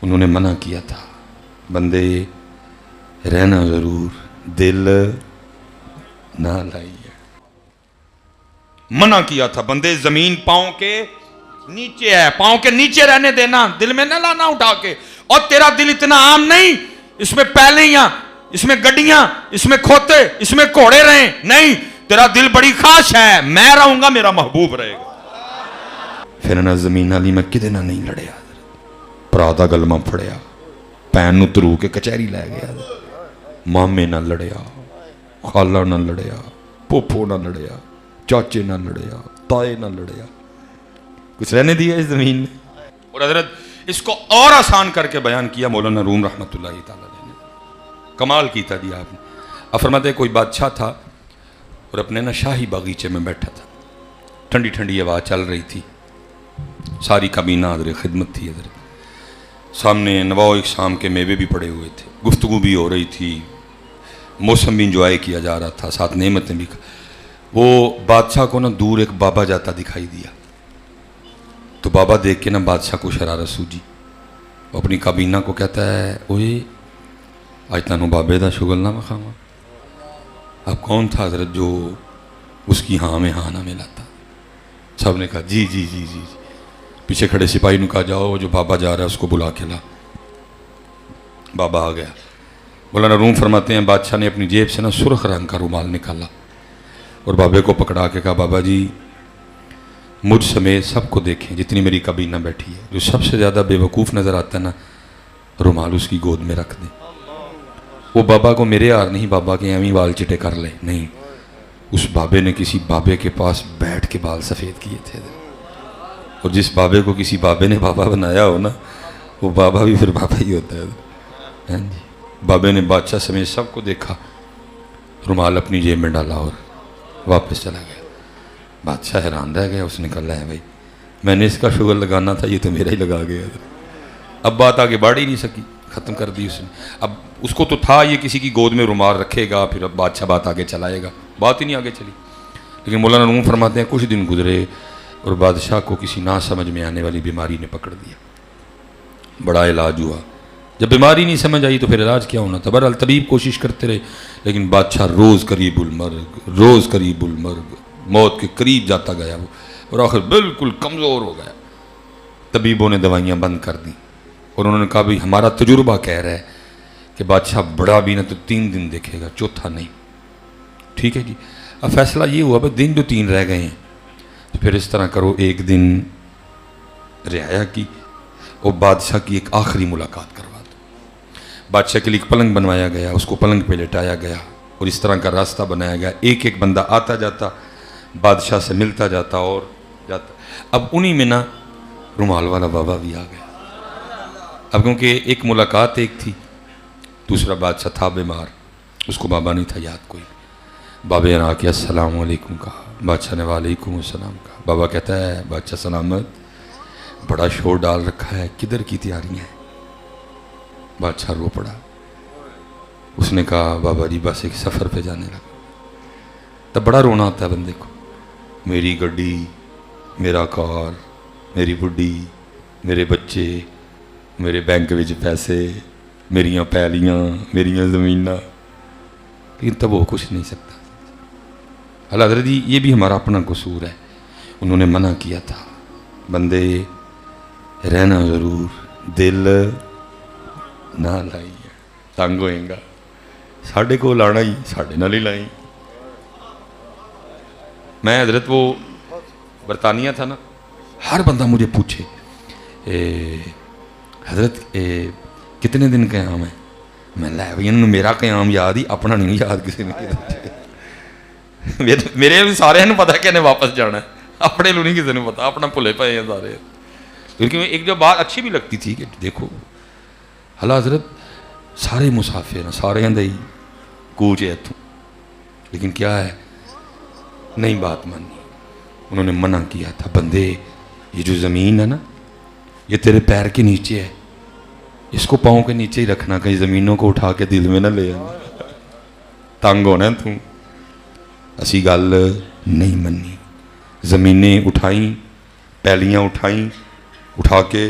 انہوں نے منع کیا تھا بندے رہنا ضرور دل نہ لائیے، منع کیا تھا بندے زمین پاؤں کے نیچے ہے، پاؤں کے نیچے رہنے دینا، دل میں نہ لانا اٹھا کے. اور تیرا دل اتنا عام نہیں اس میں پہلیاں، اس میں گڈیاں، اس میں کھوتے، اس میں گھوڑے رہیں، نہیں، تیرا دل بڑی خاص ہے، میں رہوں گا میرا محبوب رہے گا. پھر نہ زمین علی میں کدے نہ نہیں لڑیا، پرادا گلمہ پھڑیا، پین نو ترو کے کچہری لے گیا، مامے نہ لڑیا، خالہ نہ لڑیا، پوپو نہ لڑیا، چاچے نہ لڑیا، تائے نہ لڑیا، کچھ رہنے دیا اس زمین میں. اور حضرت اس کو اور آسان کر کے بیان کیا مولانا روم رحمۃ اللہ تعالیٰ نے، کمال کیتا دیا آپ نے. اب فرماتے کوئی بادشاہ تھا اور اپنے نا شاہی باغیچے میں بیٹھا تھا، ٹھنڈی ٹھنڈی ہوا چل رہی تھی، ساری کابینہ حضرت خدمت تھی، حضرت سامنے نواء اقسام کے میوے بھی پڑے ہوئے تھے، گفتگو بھی ہو رہی تھی، موسم بھی انجوائے کیا جا رہا تھا، ساتھ نعمتیں بھی. وہ بادشاہ کو نا دور ایک بابا جاتا دکھائی دیا، تو بابا دیکھ کے نا بادشاہ کو شرارت سوجی، وہ اپنی کابینہ کو کہتا ہے اوئے آج تانوں بابے دا شغل نہ مخاما. اب کون تھا حضرت جو اس کی ہاں میں ہاں نہ ملاتا؟ سب نے کہا جی جی جی جی. پیچھے کھڑے سپاہی نے کہا جاؤ جو بابا جا رہا ہے اس کو بلا کے لا. بابا آ گیا. مولانا روم فرماتے ہیں بادشاہ نے اپنی جیب سے نا سرخ رنگ کا رومال نکالا اور بابے کو پکڑا کے کہا بابا جی مجھ سمیت سب کو دیکھیں جتنی میری کابینہ بیٹھی ہے، جو سب سے زیادہ بے وقوف نظر آتا ہے نا رومال اس کی گود میں رکھ دیں. وہ بابا کو میرے یار نہیں بابا کے ایویں بال چٹے کر لیں، نہیں، اس بابے نے کسی بابے کے پاس بیٹھ کے بال سفید کیے تھے. اور جس بابے کو کسی بابے نے بابا بنایا ہو نا وہ بابا بھی پھر بابا ہی ہوتا ہے. بابے نے بادشاہ سمیت سب کو دیکھا، رومال اپنی جیب میں ڈالا اور واپس چلا گیا. بادشاہ حیران رہ گیا، اس نے کہا ہے بھائی میں نے اس کا شغل لگانا تھا، یہ تو میرا ہی لگا گیا. اب بات آگے بڑھ ہی نہیں سکی، ختم کر دی اس نے. اب اس کو تو تھا یہ کسی کی گود میں رومال رکھے گا پھر اب بادشاہ بات آگے چلائے گا، بات ہی نہیں آگے چلی. لیکن مولانا روم فرماتے ہیں کچھ دن گزرے اور بادشاہ کو کسی نہ سمجھ میں آنے والی بیماری نے پکڑ دیا. بڑا علاج ہوا، جب بیماری نہیں سمجھ آئی تو پھر علاج کیا ہونا تھا. بہرحال طبیب کوشش کرتے رہے لیکن بادشاہ روز قریب المرگ، روز قریب المرگ، موت کے قریب جاتا گیا وہ، اور آخر بالکل کمزور ہو گیا. طبیبوں نے دوائیاں بند کر دیں اور انہوں نے کہا بھی ہمارا تجربہ کہہ رہا ہے کہ بادشاہ بڑا بھی نہ تو 3 دن دیکھے گا، چوتھا نہیں. ٹھیک ہے جی. اب فیصلہ یہ ہوا بھائی دن جو 3 رہ گئے ہیں تو پھر اس طرح کرو، ایک دن رعایا کی اور بادشاہ کی ایک آخری ملاقات کروا دو. بادشاہ کے لیے ایک پلنگ بنوایا گیا، اس کو پلنگ پہ لٹایا گیا اور اس طرح کا راستہ بنایا گیا، ایک ایک بندہ آتا جاتا بادشاہ سے ملتا جاتا اور جاتا. اب انہی میں نا رومال والا بابا بھی آ گیا. اب کیونکہ ایک ملاقات ایک تھی، دوسرا بادشاہ تھا بیمار، اس کو بابا نہیں تھا یاد کوئی. بابے نے آ کے السلام علیکم کہا، بادشاہ نے وعلیکم السلام کہا. بابا کہتا ہے بادشاہ سلامت، بڑا شور ڈال رکھا ہے، کدھر کی تیاریاں ہیں؟ بادشاہ رو پڑا. اس نے کہا بابا جی بس ایک سفر پہ جانے لگا. تب بڑا رونا آتا ہے بندے کو، میری گڈی، میرا کار، میری بڈی، میرے بچے، میرے بینک وچ پیسے، میریاں پیلیاں، میریاں زمیناں، لیکن تب وہ کچھ نہیں سکتا. اللہ حضرت جی یہ بھی ہمارا اپنا قصور ہے. انہوں نے منع کیا تھا بندے رہنا ضرور دل نہ لائی، تنگ ہوئیں گا، ساڑھے کو لانا ہی ساڑھے نہ ہی لائی. میں حضرت وہ برطانیہ تھا نا، ہر بندہ مجھے پوچھے حضرت کتنے دن قیام ہے؟ میں لے بھائی انہوں نے میرا قیام یاد ہی، اپنا نہیں یاد کسی نے. میرے بھی سارے ہیں پتا کہ انہیں واپس جانا ہے، اپنے لوگ نہیں کسی نے پتا، اپنا بھلے پائے ہیں سارے. کیونکہ ایک جو بات اچھی بھی لگتی تھی کہ دیکھو اللہ حضرت سارے مسافر ہیں، سارے ہیں دہی کوچ ہے اتوں، لیکن کیا ہے نہیں بات مانی. انہوں نے منع کیا تھا بندے یہ جو زمین ہے نا یہ تیرے پیر کے نیچے ہے، اس کو پاؤں کے نیچے ہی رکھنا، کہیں زمینوں کو اٹھا کے دل میں نہ لے آنا، تنگ ہونا تو. اسی گل نہیں منی، زمینیں اٹھائیں، پیلیاں اٹھائیں، اٹھا کے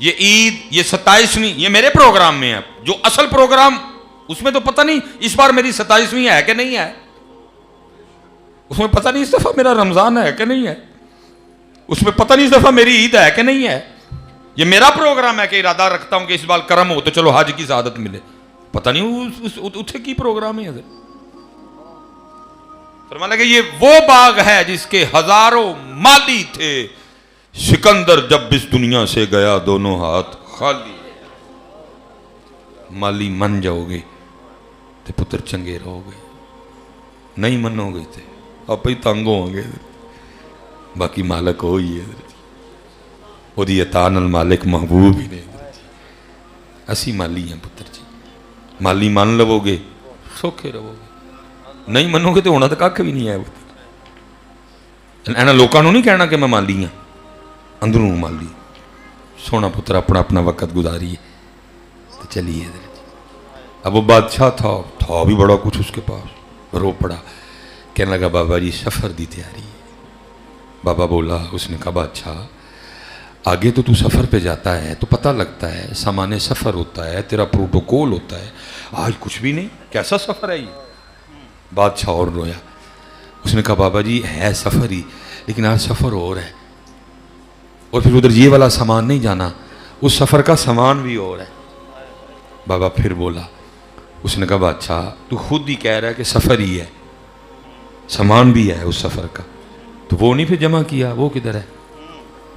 یہ عید، یہ 27ویں، یہ میرے پروگرام میں ہے. جو اصل پروگرام اس میں تو پتہ نہیں اس بار میری 27ویں ہے کہ نہیں ہے، اس میں پتہ نہیں اس دفعہ میرا رمضان ہے کہ نہیں ہے، اس میں پتہ نہیں اس دفعہ میری عید ہے کہ نہیں ہے. یہ میرا پروگرام ہے کہ ارادہ رکھتا ہوں کہ اس بار کرم ہو تو چلو حج کی سعادت ملے. پتہ نہیں اتھے کی پروگرام ہے. فرمانے لگے یہ وہ باغ ہے جس کے ہزاروں مالی تھے، سکندر جب اس دنیا سے گیا دونوں ہاتھ خالی. مالی من جاؤ گے تو پتر چنگے رہو گے، نہیں منو گے تو آپ ہی تنگ ہوں گے. باقی مالک ہوئی ہے وہ دی اطاعت نال مالک محبوب ہی نہیں. اسی مالی ہیں پتر جی. مالی مان لو گے سوکھے رہو گے، نہیں منو گے تو ہونا تو کھ بھی نہیں ہے. اینا لوکاں نوں نہیں کہنا کہ میں مالی ہوں، اندروں مالی. سونا پتر اپنا اپنا وقت گزاریے تو چلیے. اب وہ بادشاہ تھا بھی بڑا کچھ اس کے پاس. رو پڑا، کہنے لگا بابا جی سفر دی تیاری ہے. بابا بولا، اس نے کہا بادشاہ آگے تو سفر پہ جاتا ہے تو پتہ لگتا ہے، سامان سفر ہوتا ہے، تیرا پروٹوکول ہوتا ہے. آج کچھ بھی نہیں، کیسا سفر ہے یہ؟ بادشاہ اور رویا. اس نے کہا بابا جی ہے سفر ہی، لیکن آج سفر اور ہے، اور پھر ادھر یہ والا سامان نہیں جانا، اس سفر کا سامان بھی اور ہے. بابا پھر بولا. اس نے کہا بادشاہ تو خود ہی کہہ رہا ہے کہ سفر ہی ہے، سامان بھی ہے اس سفر کا، تو وہ نہیں پھر جمع کیا، وہ کدھر ہے؟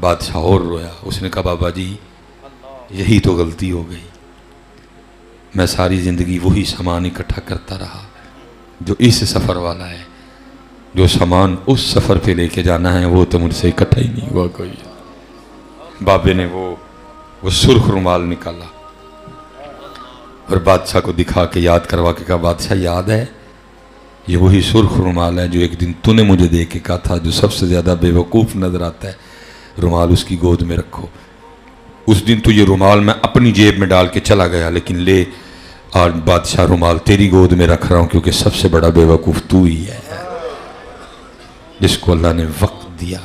بادشاہ اور رویا. اس نے کہا بابا جی یہی تو غلطی ہو گئی. میں ساری زندگی وہی سامان اکٹھا کرتا رہا جو اس سفر والا ہے، جو سامان اس سفر پہ لے کے جانا ہے وہ تو مجھ سے اکٹھا ہی نہیں ہوا کوئی. بابے نے وہ سرخ رومال نکالا اور بادشاہ کو دکھا کے یاد کروا کے کہا بادشاہ یاد ہے یہ وہی سرخ رومال ہے جو ایک دن تو نے مجھے دے کے کہا تھا جو سب سے زیادہ بے وقوف نظر آتا ہے رومال اس کی گود میں رکھو. اس دن تو یہ رومال میں اپنی جیب میں ڈال کے چلا گیا، لیکن لے آج بادشاہ رومال تیری گود میں رکھ رہا ہوں، کیونکہ سب سے بڑا بے وقوف تو ہی ہے جس کو اللہ نے وقت دیا،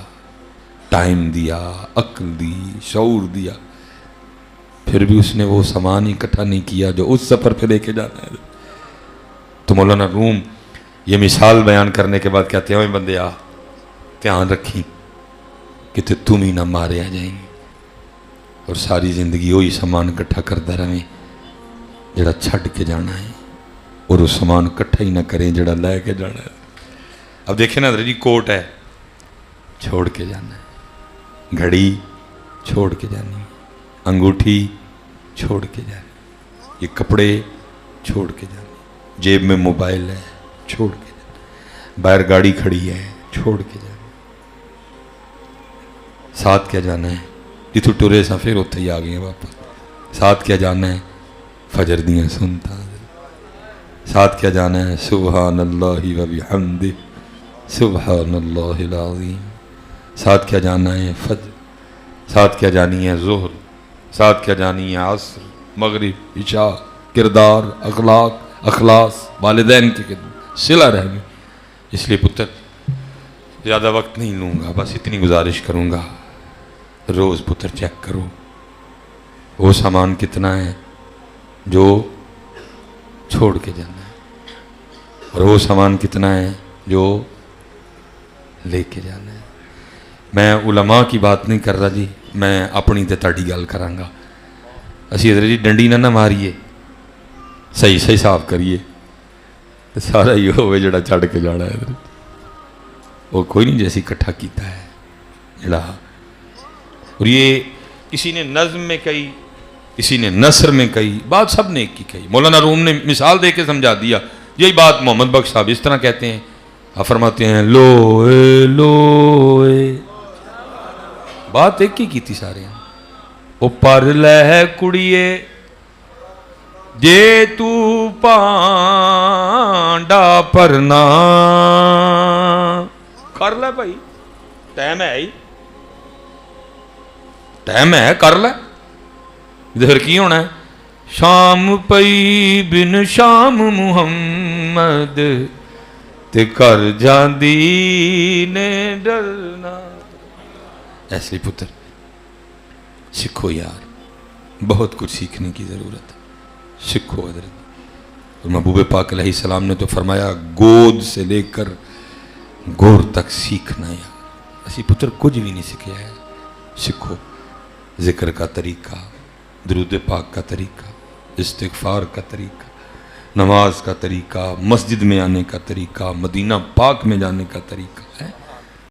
ٹائم دیا، عقل دی، شعور دیا، پھر بھی اس نے وہ سامان اکٹھا نہیں کیا جو اس سفر پہ لے کے جانا ہے. تو مولانا روم یہ مثال بیان کرنے کے بعد کہتے ہیں بندے آ دھیان رکھی کہ تم ہی نہ مارے آ جائیں گے اور ساری زندگی وہی سامان اکٹھا کرتا رہیں جڑا چھڈ کے جانا ہے، اور وہ سامان اکٹھا ہی نہ کریں جڑا لے کے جانا ہے. اب دیکھیں نا جی کوٹ ہے چھوڑ کے جانا ہے، گھڑی چھوڑ کے جانی ہے، انگوٹھی چھوڑ کے جانی، یہ کپڑے چھوڑ کے جانے، جیب میں موبائل ہے چھوڑ کے جانا، باہر گاڑی کھڑی ہے چھوڑ کے جانا. ساتھ کیا جانا ہے؟ جتوں ٹرے سا پھر اتھے ہی آ گئے واپس. ساتھ کیا جانا ہے؟ فجر دیاں سنتا. ساتھ کیا جانا ہے؟ سبحان اللہ و بحمدہ سبحان اللہ العظیم. ساتھ کیا جانا ہے؟ فجر. ساتھ کیا جانی ہے؟ ظہر. ساتھ کیا جانی ہے؟ عصر، مغرب، عشاء، کردار، اخلاق، اخلاص، والدین کی خدمت، صلہ رحمی. اس لیے پتر زیادہ وقت نہیں لوں گا، بس اتنی گزارش کروں گا، روز پتر چیک کرو وہ سامان کتنا ہے جو چھوڑ کے جانا ہے، اور وہ سامان کتنا ہے جو لے کے جانا ہے. میں علماء کی بات نہیں کر رہا جی، میں اپنی تے تاڑی گل کراں گا. اسی حضرت جی ڈنڈی نہ ماریے، صحیح صحیح صاف کریے تو سارا ہی ہوئے جڑا چڑھ کے جانا ہے. وہ کوئی نہیں جیسی اکٹھا کیتا ہے جڑا. اور یہ کسی نے نظم میں کہی، کسی نے نثر میں کہی، بات سب نے ایک کی کہی. مولانا روم نے مثال دے کے سمجھا دیا. یہی بات محمد بخش صاحب اس طرح کہتے ہیں، آپ فرماتے ہیں لوئے لوئے، بات ایک ہی کی تھی سارے. وہ پر لہ کڑیے جے تو پانڈا پرنا کر لے بھائی، ٹائم ہے ہی، ٹائم ہے، کر لے. پھر کی ہونا ہے؟ شام پئی بن شام محمد تے کر جاندی نے ڈرنا. ایسے پتر سکھو یار، بہت کچھ سیکھنے کی ضرورت ہے. سکھو حضرت. اور محبوب پاک علیہ السلام نے تو فرمایا گود سے لے کر گور تک سیکھنا ہے. اسی پتر کچھ بھی نہیں سیکھا ہے. سکھو ذکر کا طریقہ, درود پاک کا طریقہ, استغفار کا طریقہ, نماز کا طریقہ, مسجد میں آنے کا طریقہ, مدینہ پاک میں جانے کا طریقہ ہے.